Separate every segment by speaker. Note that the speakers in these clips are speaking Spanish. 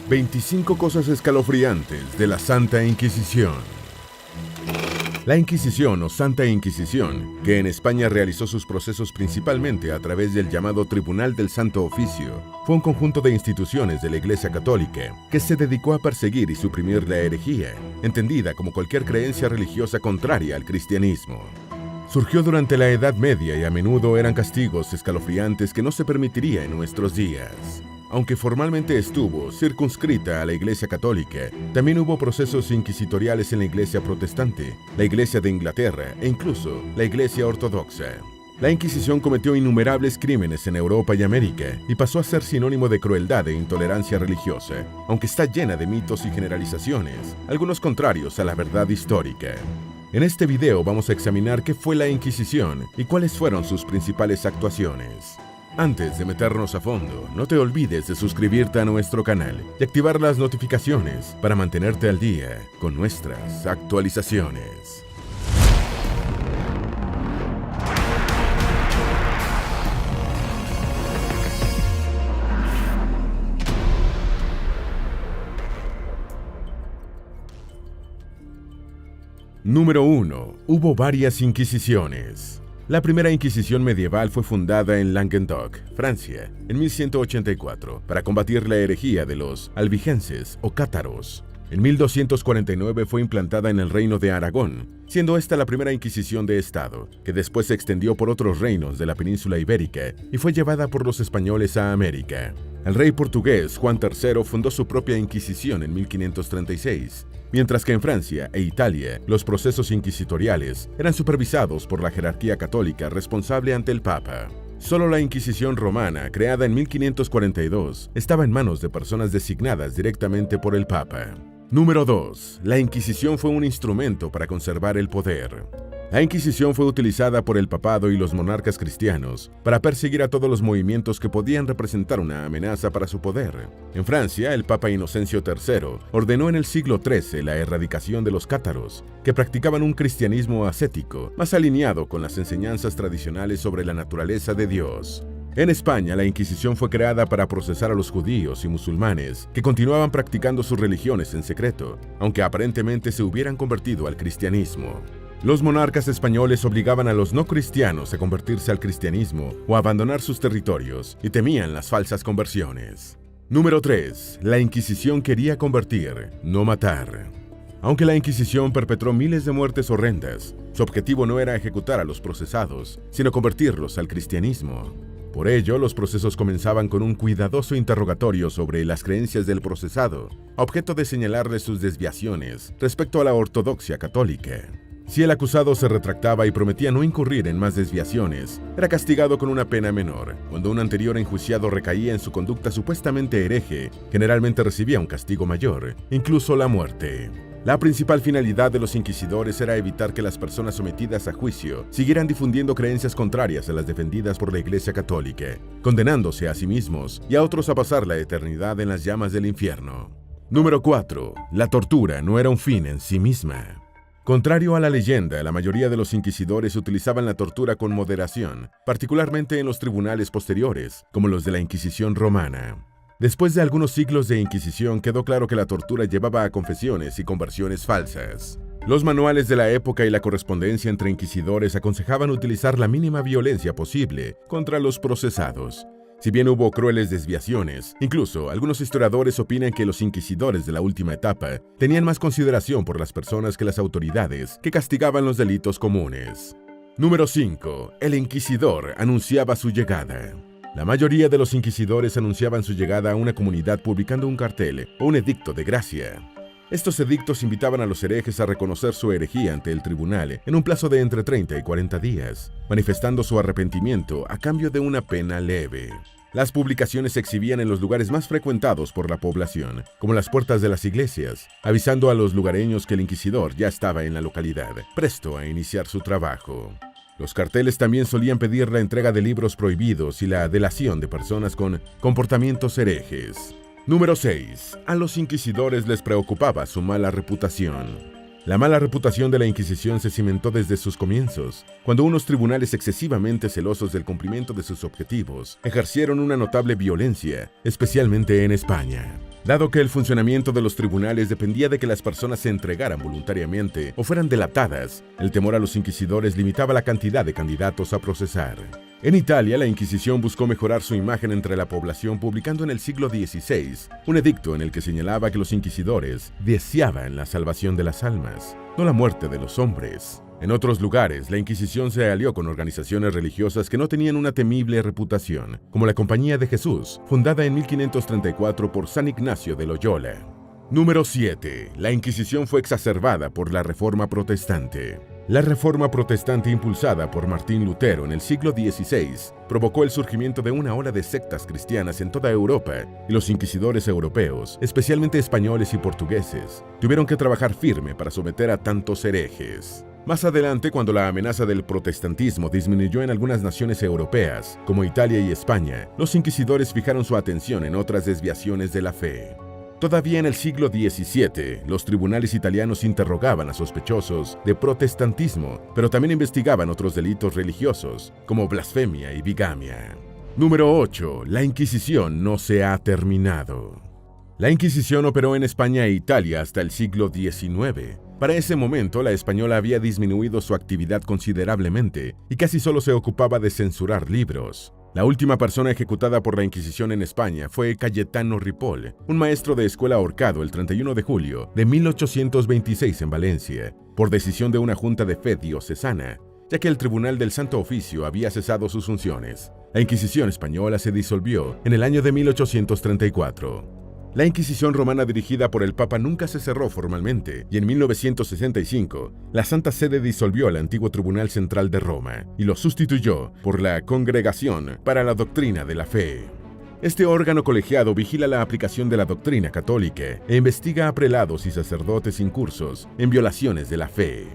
Speaker 1: 25 cosas escalofriantes de la Santa Inquisición. La Inquisición o Santa Inquisición, que en España realizó sus procesos principalmente a través del llamado Tribunal del Santo Oficio, fue un conjunto de instituciones de la Iglesia Católica que se dedicó a perseguir y suprimir la herejía, entendida como cualquier creencia religiosa contraria al cristianismo. Surgió durante la Edad Media y a menudo eran castigos escalofriantes que no se permitiría en nuestros días. Aunque formalmente estuvo circunscrita a la Iglesia Católica, también hubo procesos inquisitoriales en la Iglesia Protestante, la Iglesia de Inglaterra e incluso la Iglesia Ortodoxa. La Inquisición cometió innumerables crímenes en Europa y América y pasó a ser sinónimo de crueldad e intolerancia religiosa, aunque está llena de mitos y generalizaciones, algunos contrarios a la verdad histórica. En este video vamos a examinar qué fue la Inquisición y cuáles fueron sus principales actuaciones. Antes de meternos a fondo, no te olvides de suscribirte a nuestro canal y activar las notificaciones para mantenerte al día con nuestras actualizaciones. Número 1. Hubo varias inquisiciones. La primera Inquisición medieval fue fundada en Languedoc, Francia, en 1184, para combatir la herejía de los albigenses o cátaros. En 1249 fue implantada en el Reino de Aragón, siendo esta la primera Inquisición de Estado, que después se extendió por otros reinos de la península ibérica y fue llevada por los españoles a América. El rey portugués Juan III fundó su propia Inquisición en 1536, mientras que en Francia e Italia los procesos inquisitoriales eran supervisados por la jerarquía católica responsable ante el Papa. Solo la Inquisición romana, creada en 1542, estaba en manos de personas designadas directamente por el Papa. Número 2. La Inquisición fue un instrumento para conservar el poder. La Inquisición fue utilizada por el papado y los monarcas cristianos para perseguir a todos los movimientos que podían representar una amenaza para su poder. En Francia, el Papa Inocencio III ordenó en el siglo XIII la erradicación de los cátaros, que practicaban un cristianismo ascético, más alineado con las enseñanzas tradicionales sobre la naturaleza de Dios. En España, la Inquisición fue creada para procesar a los judíos y musulmanes que continuaban practicando sus religiones en secreto, aunque aparentemente se hubieran convertido al cristianismo. Los monarcas españoles obligaban a los no cristianos a convertirse al cristianismo o a abandonar sus territorios y temían las falsas conversiones. Número 3. La Inquisición quería convertir, no matar. Aunque la Inquisición perpetró miles de muertes horrendas, su objetivo no era ejecutar a los procesados, sino convertirlos al cristianismo. Por ello, los procesos comenzaban con un cuidadoso interrogatorio sobre las creencias del procesado, a objeto de señalarle sus desviaciones respecto a la ortodoxia católica. Si el acusado se retractaba y prometía no incurrir en más desviaciones, era castigado con una pena menor. Cuando un anterior enjuiciado recaía en su conducta supuestamente hereje, generalmente recibía un castigo mayor, incluso la muerte. La principal finalidad de los inquisidores era evitar que las personas sometidas a juicio siguieran difundiendo creencias contrarias a las defendidas por la Iglesia Católica, condenándose a sí mismos y a otros a pasar la eternidad en las llamas del infierno. Número 4. La tortura no era un fin en sí misma. Contrario a la leyenda, la mayoría de los inquisidores utilizaban la tortura con moderación, particularmente en los tribunales posteriores, como los de la Inquisición romana. Después de algunos siglos de Inquisición, quedó claro que la tortura llevaba a confesiones y conversiones falsas. Los manuales de la época y la correspondencia entre inquisidores aconsejaban utilizar la mínima violencia posible contra los procesados. Si bien hubo crueles desviaciones, incluso algunos historiadores opinan que los inquisidores de la última etapa tenían más consideración por las personas que las autoridades que castigaban los delitos comunes. Número 5. El inquisidor anunciaba su llegada. La mayoría de los inquisidores anunciaban su llegada a una comunidad publicando un cartel o un edicto de gracia. Estos edictos invitaban a los herejes a reconocer su herejía ante el tribunal en un plazo de entre 30 y 40 días, manifestando su arrepentimiento a cambio de una pena leve. Las publicaciones se exhibían en los lugares más frecuentados por la población, como las puertas de las iglesias, avisando a los lugareños que el inquisidor ya estaba en la localidad, presto a iniciar su trabajo. Los carteles también solían pedir la entrega de libros prohibidos y la delación de personas con comportamientos herejes. Número 6. A los inquisidores les preocupaba su mala reputación. La mala reputación de la Inquisición se cimentó desde sus comienzos, cuando unos tribunales excesivamente celosos del cumplimiento de sus objetivos ejercieron una notable violencia, especialmente en España. Dado que el funcionamiento de los tribunales dependía de que las personas se entregaran voluntariamente o fueran delatadas, el temor a los inquisidores limitaba la cantidad de candidatos a procesar. En Italia, la Inquisición buscó mejorar su imagen entre la población publicando en el siglo XVI un edicto en el que señalaba que los inquisidores deseaban la salvación de las almas, no la muerte de los hombres. En otros lugares, la Inquisición se alió con organizaciones religiosas que no tenían una temible reputación, como la Compañía de Jesús, fundada en 1534 por San Ignacio de Loyola. Número 7. La Inquisición fue exacerbada por la Reforma Protestante. La Reforma Protestante impulsada por Martín Lutero en el siglo XVI provocó el surgimiento de una ola de sectas cristianas en toda Europa, y los inquisidores europeos, especialmente españoles y portugueses, tuvieron que trabajar firme para someter a tantos herejes. Más adelante, cuando la amenaza del protestantismo disminuyó en algunas naciones europeas, como Italia y España, los inquisidores fijaron su atención en otras desviaciones de la fe. Todavía en el siglo XVII, los tribunales italianos interrogaban a sospechosos de protestantismo, pero también investigaban otros delitos religiosos, como blasfemia y bigamia. Número 8. La Inquisición no se ha terminado. La Inquisición operó en España e Italia hasta el siglo XIX. Para ese momento, la española había disminuido su actividad considerablemente y casi solo se ocupaba de censurar libros. La última persona ejecutada por la Inquisición en España fue Cayetano Ripoll, un maestro de escuela ahorcado el 31 de julio de 1826 en Valencia, por decisión de una junta de fe diocesana, ya que el Tribunal del Santo Oficio había cesado sus funciones. La Inquisición española se disolvió en el año de 1834. La Inquisición romana dirigida por el Papa nunca se cerró formalmente, y en 1965, la Santa Sede disolvió el antiguo Tribunal Central de Roma y lo sustituyó por la Congregación para la Doctrina de la Fe. Este órgano colegiado vigila la aplicación de la doctrina católica e investiga a prelados y sacerdotes incursos en violaciones de la fe.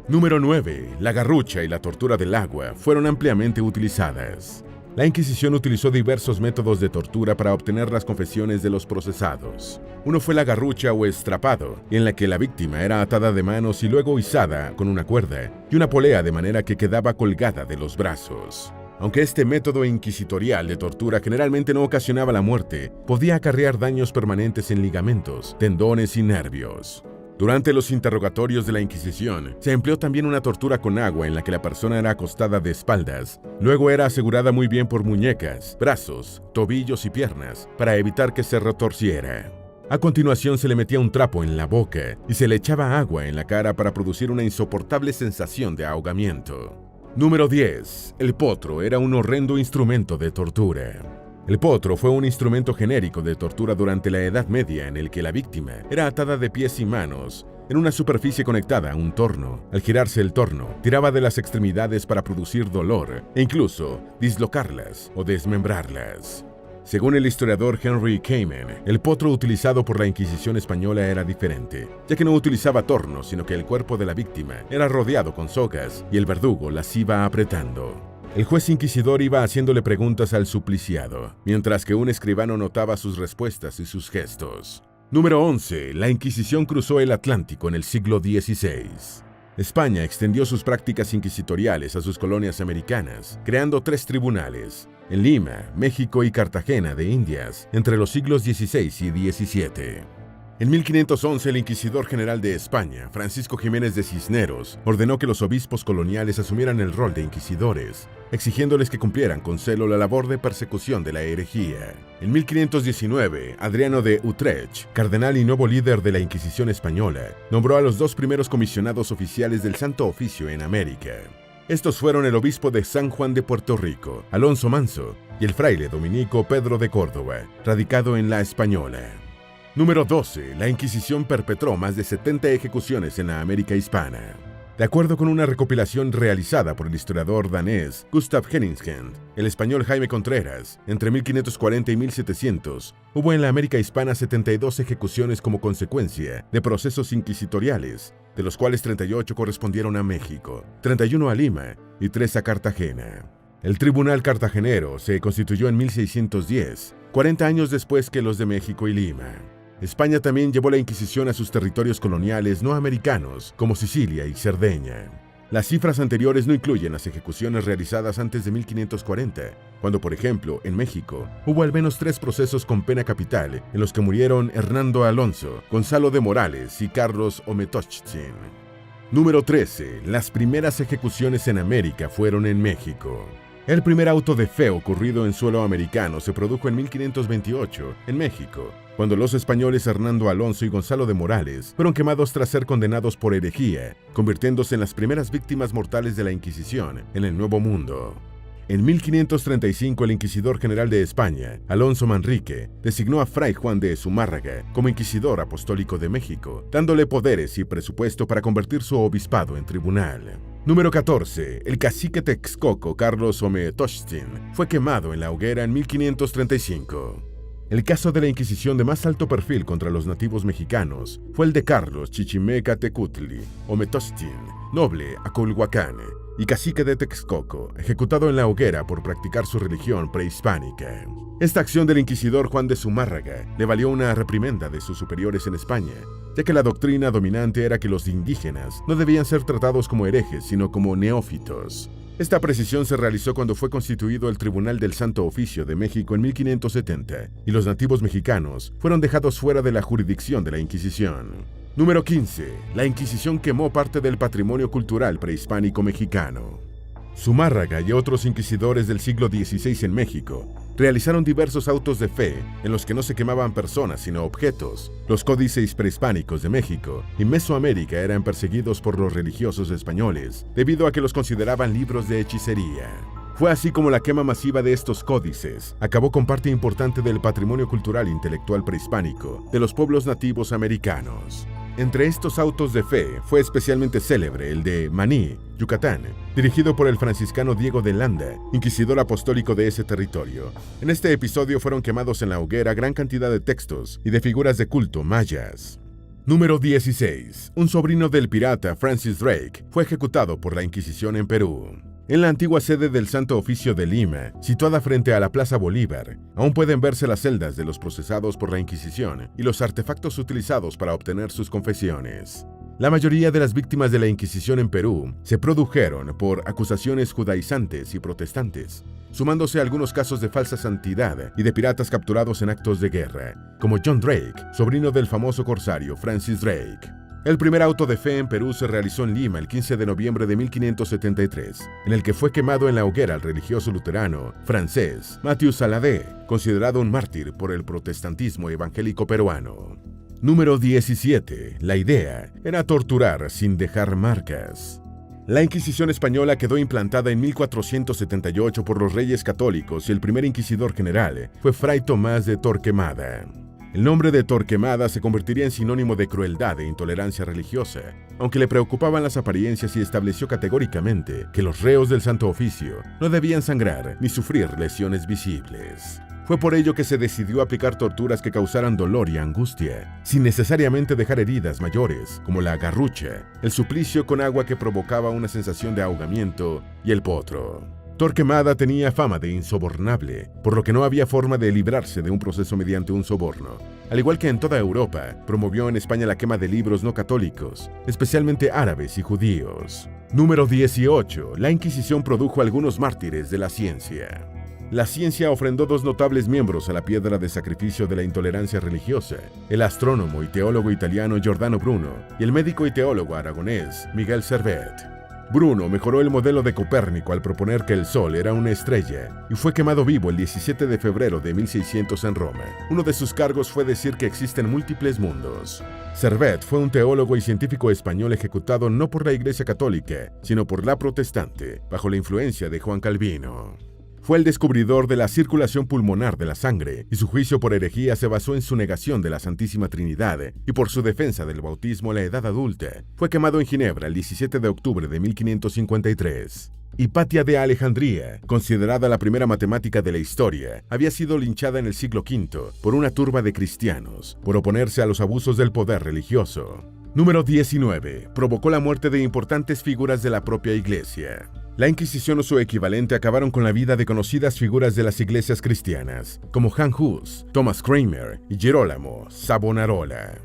Speaker 1: Número 9. La garrucha y la tortura del agua fueron ampliamente utilizadas. La Inquisición utilizó diversos métodos de tortura para obtener las confesiones de los procesados. Uno fue la garrucha o estrapado, en la que la víctima era atada de manos y luego izada con una cuerda y una polea de manera que quedaba colgada de los brazos. Aunque este método inquisitorial de tortura generalmente no ocasionaba la muerte, podía acarrear daños permanentes en ligamentos, tendones y nervios. Durante los interrogatorios de la Inquisición, se empleó también una tortura con agua en la que la persona era acostada de espaldas. Luego era asegurada muy bien por muñecas, brazos, tobillos y piernas para evitar que se retorciera. A continuación se le metía un trapo en la boca y se le echaba agua en la cara para producir una insoportable sensación de ahogamiento. Número 10. El potro era un horrendo instrumento de tortura. El potro fue un instrumento genérico de tortura durante la Edad Media en el que la víctima era atada de pies y manos en una superficie conectada a un torno. Al girarse el torno, tiraba de las extremidades para producir dolor e incluso dislocarlas o desmembrarlas. Según el historiador Henry Kamen, el potro utilizado por la Inquisición española era diferente, ya que no utilizaba tornos, sino que el cuerpo de la víctima era rodeado con sogas y el verdugo las iba apretando. El juez inquisidor iba haciéndole preguntas al supliciado, mientras que un escribano notaba sus respuestas y sus gestos. Número 11. La Inquisición cruzó el Atlántico en el siglo XVI. España extendió sus prácticas inquisitoriales a sus colonias americanas, creando 3 tribunales, en Lima, México y Cartagena de Indias, entre los siglos XVI y XVII. En 1511, el inquisidor general de España, Francisco Jiménez de Cisneros, ordenó que los obispos coloniales asumieran el rol de inquisidores, exigiéndoles que cumplieran con celo la labor de persecución de la herejía. En 1519, Adriano de Utrecht, cardenal y nuevo líder de la Inquisición española, nombró a los 2 primeros comisionados oficiales del Santo Oficio en América. Estos fueron el obispo de San Juan de Puerto Rico, Alonso Manso, y el fraile dominico Pedro de Córdoba, radicado en La Española. Número 12. La Inquisición perpetró más de 70 ejecuciones en la América hispana. De acuerdo con una recopilación realizada por el historiador danés Gustav Henningsen, el español Jaime Contreras, entre 1540 y 1700, hubo en la América hispana 72 ejecuciones como consecuencia de procesos inquisitoriales, de los cuales 38 correspondieron a México, 31 a Lima y 3 a Cartagena. El Tribunal Cartagenero se constituyó en 1610, 40 años después que los de México y Lima. España también llevó la Inquisición a sus territorios coloniales no americanos, como Sicilia y Cerdeña. Las cifras anteriores no incluyen las ejecuciones realizadas antes de 1540, cuando, por ejemplo, en México, hubo al menos 3 procesos con pena capital en los que murieron Hernando Alonso, Gonzalo de Morales y Carlos Ometeottzin. Número 13. Las primeras ejecuciones en América fueron en México. El primer auto de fe ocurrido en suelo americano se produjo en 1528, en México, cuando los españoles Hernando Alonso y Gonzalo de Morales fueron quemados tras ser condenados por herejía, convirtiéndose en las primeras víctimas mortales de la Inquisición en el Nuevo Mundo. En 1535, el inquisidor general de España, Alonso Manrique, designó a Fray Juan de Zumárraga como inquisidor apostólico de México, dándole poderes y presupuesto para convertir su obispado en tribunal. Número 14. El cacique Texcoco Carlos Ometeottzin fue quemado en la hoguera en 1535. El caso de la Inquisición de más alto perfil contra los nativos mexicanos fue el de Carlos Chichimeca Tecutli Ometeottzin, noble Acolhuacán y cacique de Texcoco, ejecutado en la hoguera por practicar su religión prehispánica. Esta acción del inquisidor Juan de Zumárraga le valió una reprimenda de sus superiores en España, ya que la doctrina dominante era que los indígenas no debían ser tratados como herejes, sino como neófitos. Esta precisión se realizó cuando fue constituido el Tribunal del Santo Oficio de México en 1570, y los nativos mexicanos fueron dejados fuera de la jurisdicción de la Inquisición. Número 15. La Inquisición quemó parte del patrimonio cultural prehispánico mexicano. Zumárraga y otros inquisidores del siglo XVI en México realizaron diversos autos de fe en los que no se quemaban personas sino objetos. Los códices prehispánicos de México y Mesoamérica eran perseguidos por los religiosos españoles debido a que los consideraban libros de hechicería. Fue así como la quema masiva de estos códices acabó con parte importante del patrimonio cultural e intelectual prehispánico de los pueblos nativos americanos. Entre estos autos de fe fue especialmente célebre el de Maní, Yucatán, dirigido por el franciscano Diego de Landa, inquisidor apostólico de ese territorio. En este episodio fueron quemados en la hoguera gran cantidad de textos y de figuras de culto mayas. Número 16. Un sobrino del pirata Francis Drake fue ejecutado por la Inquisición en Perú. En la antigua sede del Santo Oficio de Lima, situada frente a la Plaza Bolívar, aún pueden verse las celdas de los procesados por la Inquisición y los artefactos utilizados para obtener sus confesiones. La mayoría de las víctimas de la Inquisición en Perú se produjeron por acusaciones judaizantes y protestantes, sumándose a algunos casos de falsa santidad y de piratas capturados en actos de guerra, como John Drake, sobrino del famoso corsario Francis Drake. El primer auto de fe en Perú se realizó en Lima el 15 de noviembre de 1573, en el que fue quemado en la hoguera el religioso luterano francés Mathieu Saladé, considerado un mártir por el protestantismo evangélico peruano. Número 17. La idea era torturar sin dejar marcas. La Inquisición española quedó implantada en 1478 por los reyes católicos y el primer inquisidor general fue Fray Tomás de Torquemada. El nombre de Torquemada se convertiría en sinónimo de crueldad e intolerancia religiosa, aunque le preocupaban las apariencias y estableció categóricamente que los reos del Santo Oficio no debían sangrar ni sufrir lesiones visibles. Fue por ello que se decidió aplicar torturas que causaran dolor y angustia, sin necesariamente dejar heridas mayores, como la garrucha, el suplicio con agua que provocaba una sensación de ahogamiento y el potro. Torquemada tenía fama de insobornable, por lo que no había forma de librarse de un proceso mediante un soborno. Al igual que en toda Europa, promovió en España la quema de libros no católicos, especialmente árabes y judíos. Número 18. La Inquisición produjo algunos mártires de la ciencia. La ciencia ofrendó 2 notables miembros a la piedra de sacrificio de la intolerancia religiosa, el astrónomo y teólogo italiano Giordano Bruno y el médico y teólogo aragonés Miguel Servet. Bruno mejoró el modelo de Copérnico al proponer que el Sol era una estrella y fue quemado vivo el 17 de febrero de 1600 en Roma. Uno de sus cargos fue decir que existen múltiples mundos. Servet fue un teólogo y científico español ejecutado no por la Iglesia Católica, sino por la protestante, bajo la influencia de Juan Calvino. Fue el descubridor de la circulación pulmonar de la sangre, y su juicio por herejía se basó en su negación de la Santísima Trinidad y por su defensa del bautismo a la edad adulta. Fue quemado en Ginebra el 17 de octubre de 1553. Hipatia de Alejandría, considerada la primera matemática de la historia, había sido linchada en el siglo V por una turba de cristianos, por oponerse a los abusos del poder religioso. Número 19. Provocó la muerte de importantes figuras de la propia Iglesia. La Inquisición o su equivalente acabaron con la vida de conocidas figuras de las iglesias cristianas, como Jan Hus, Thomas Cranmer y Girolamo Savonarola.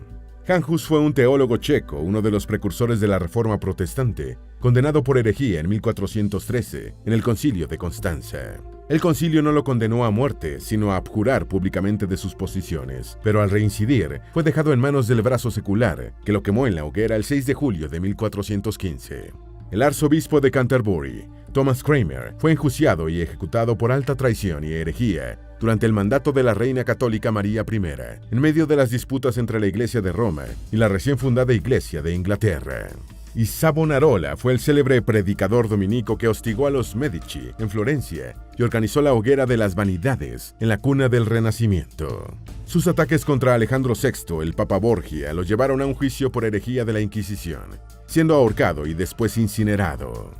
Speaker 1: Jan Hus fue un teólogo checo, uno de los precursores de la Reforma Protestante, condenado por herejía en 1413 en el Concilio de Constanza. El concilio no lo condenó a muerte, sino a abjurar públicamente de sus posiciones, pero al reincidir fue dejado en manos del brazo secular, que lo quemó en la hoguera el 6 de julio de 1415. El arzobispo de Canterbury, Thomas Cranmer, fue enjuiciado y ejecutado por alta traición y herejía durante el mandato de la reina católica María I, en medio de las disputas entre la Iglesia de Roma y la recién fundada Iglesia de Inglaterra. Y Savonarola fue el célebre predicador dominico que hostigó a los Medici en Florencia y organizó la Hoguera de las Vanidades en la cuna del Renacimiento. Sus ataques contra Alejandro VI, el Papa Borgia, lo llevaron a un juicio por herejía de la Inquisición, siendo ahorcado y después incinerado.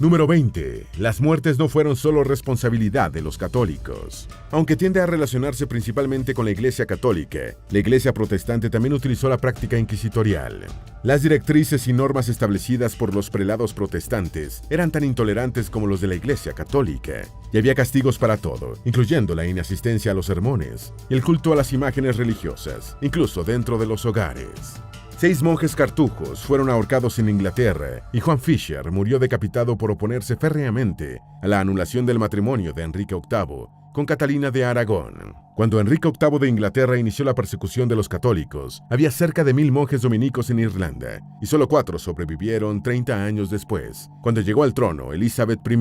Speaker 1: Número 20. Las muertes no fueron solo responsabilidad de los católicos. Aunque tiende a relacionarse principalmente con la Iglesia católica, la Iglesia protestante también utilizó la práctica inquisitorial. Las directrices y normas establecidas por los prelados protestantes eran tan intolerantes como los de la Iglesia católica, y había castigos para todo, incluyendo la inasistencia a los sermones y el culto a las imágenes religiosas, incluso dentro de los hogares. 6 monjes cartujos fueron ahorcados en Inglaterra y Juan Fisher murió decapitado por oponerse férreamente a la anulación del matrimonio de Enrique VIII con Catalina de Aragón. Cuando Enrique VIII de Inglaterra inició la persecución de los católicos, había cerca de 1000 monjes dominicos en Irlanda y solo 4 sobrevivieron 30 años después, cuando llegó al trono Elizabeth I.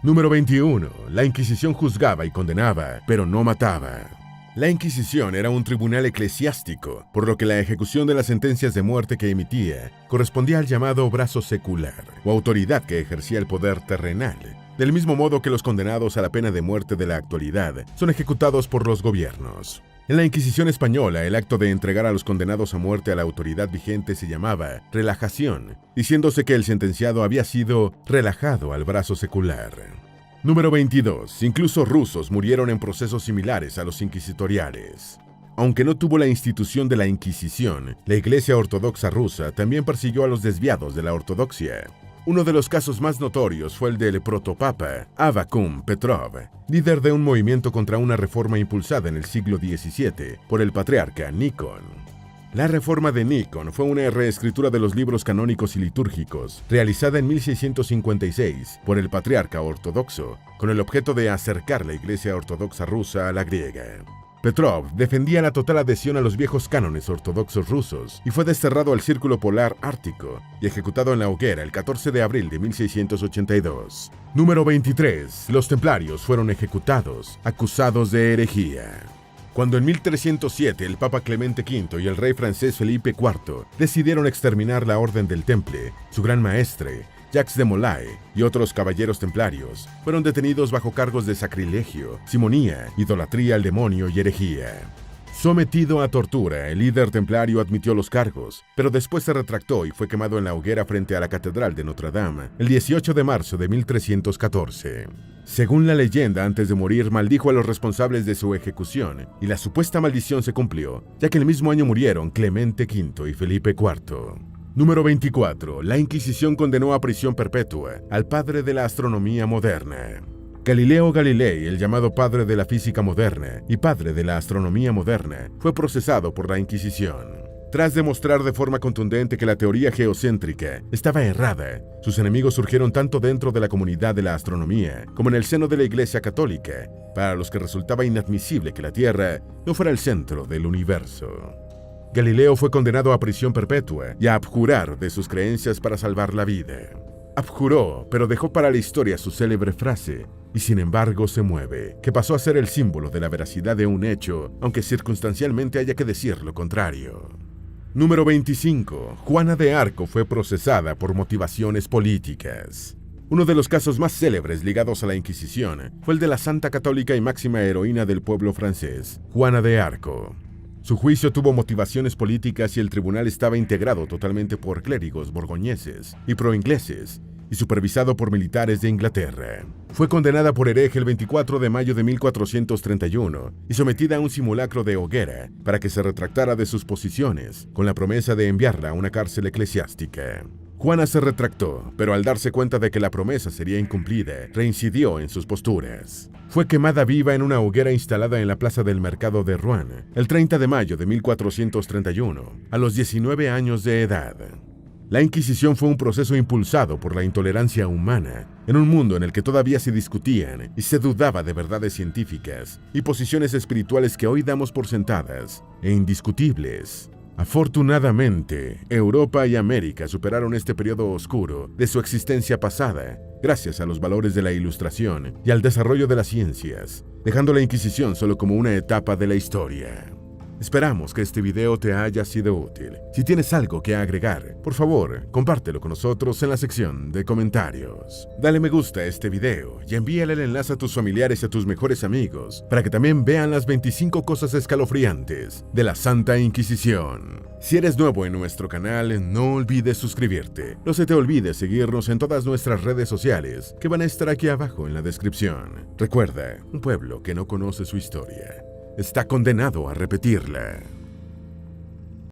Speaker 1: Número 21. La Inquisición juzgaba y condenaba, pero no mataba. La Inquisición era un tribunal eclesiástico, por lo que la ejecución de las sentencias de muerte que emitía correspondía al llamado brazo secular, o autoridad que ejercía el poder terrenal, del mismo modo que los condenados a la pena de muerte de la actualidad son ejecutados por los gobiernos. En la Inquisición española, el acto de entregar a los condenados a muerte a la autoridad vigente se llamaba relajación, diciéndose que el sentenciado había sido relajado al brazo secular. Número 22. Incluso rusos murieron en procesos similares a los inquisitoriales. Aunque no tuvo la institución de la Inquisición, la Iglesia Ortodoxa rusa también persiguió a los desviados de la ortodoxia. Uno de los casos más notorios fue el del protopapa Avvakum Petrov, líder de un movimiento contra una reforma impulsada en el siglo XVII por el patriarca Nikon. La reforma de Nikon fue una reescritura de los libros canónicos y litúrgicos, realizada en 1656 por el patriarca ortodoxo, con el objeto de acercar la Iglesia Ortodoxa rusa a la griega. Petrov defendía la total adhesión a los viejos cánones ortodoxos rusos y fue desterrado al Círculo Polar Ártico y ejecutado en la hoguera el 14 de abril de 1682. Número 23. Los templarios fueron ejecutados, acusados de herejía. Cuando en 1307 el Papa Clemente V y el rey francés Felipe IV decidieron exterminar la Orden del Temple, su gran maestre, Jacques de Molay, y otros caballeros templarios fueron detenidos bajo cargos de sacrilegio, simonía, idolatría al demonio y herejía. Sometido a tortura, el líder templario admitió los cargos, pero después se retractó y fue quemado en la hoguera frente a la Catedral de Notre Dame el 18 de marzo de 1314. Según la leyenda, antes de morir maldijo a los responsables de su ejecución, y la supuesta maldición se cumplió, ya que el mismo año murieron Clemente V y Felipe IV. Número 24. La Inquisición condenó a prisión perpetua al padre de la astronomía moderna. Galileo Galilei, el llamado padre de la física moderna y padre de la astronomía moderna, fue procesado por la Inquisición. Tras demostrar de forma contundente que la teoría geocéntrica estaba errada, sus enemigos surgieron tanto dentro de la comunidad de la astronomía como en el seno de la Iglesia Católica, para los que resultaba inadmisible que la Tierra no fuera el centro del universo. Galileo fue condenado a prisión perpetua y a abjurar de sus creencias para salvar la vida. Abjuró, pero dejó para la historia su célebre frase, y sin embargo se mueve, que pasó a ser el símbolo de la veracidad de un hecho, aunque circunstancialmente haya que decir lo contrario. Número 25. Juana de Arco fue procesada por motivaciones políticas. Uno de los casos más célebres ligados a la Inquisición fue el de la santa católica y máxima heroína del pueblo francés, Juana de Arco. Su juicio tuvo motivaciones políticas y el tribunal estaba integrado totalmente por clérigos borgoñeses y proingleses y supervisado por militares de Inglaterra. Fue condenada por hereje el 24 de mayo de 1431 y sometida a un simulacro de hoguera para que se retractara de sus posiciones, con la promesa de enviarla a una cárcel eclesiástica. Juana se retractó, pero al darse cuenta de que la promesa sería incumplida, reincidió en sus posturas. Fue quemada viva en una hoguera instalada en la plaza del mercado de Rouen, el 30 de mayo de 1431, a los 19 años de edad. La Inquisición fue un proceso impulsado por la intolerancia humana, en un mundo en el que todavía se discutían y se dudaba de verdades científicas y posiciones espirituales que hoy damos por sentadas e indiscutibles. Afortunadamente, Europa y América superaron este periodo oscuro de su existencia pasada, gracias a los valores de la Ilustración y al desarrollo de las ciencias, dejando la Inquisición solo como una etapa de la historia. Esperamos que este video te haya sido útil. Si tienes algo que agregar, por favor, compártelo con nosotros en la sección de comentarios. Dale me gusta a este video y envíale el enlace a tus familiares y a tus mejores amigos para que también vean las 25 cosas escalofriantes de la Santa Inquisición. Si eres nuevo en nuestro canal, no olvides suscribirte. No se te olvide seguirnos en todas nuestras redes sociales, que van a estar aquí abajo en la descripción. Recuerda, un pueblo que no conoce su historia está condenado a repetirla.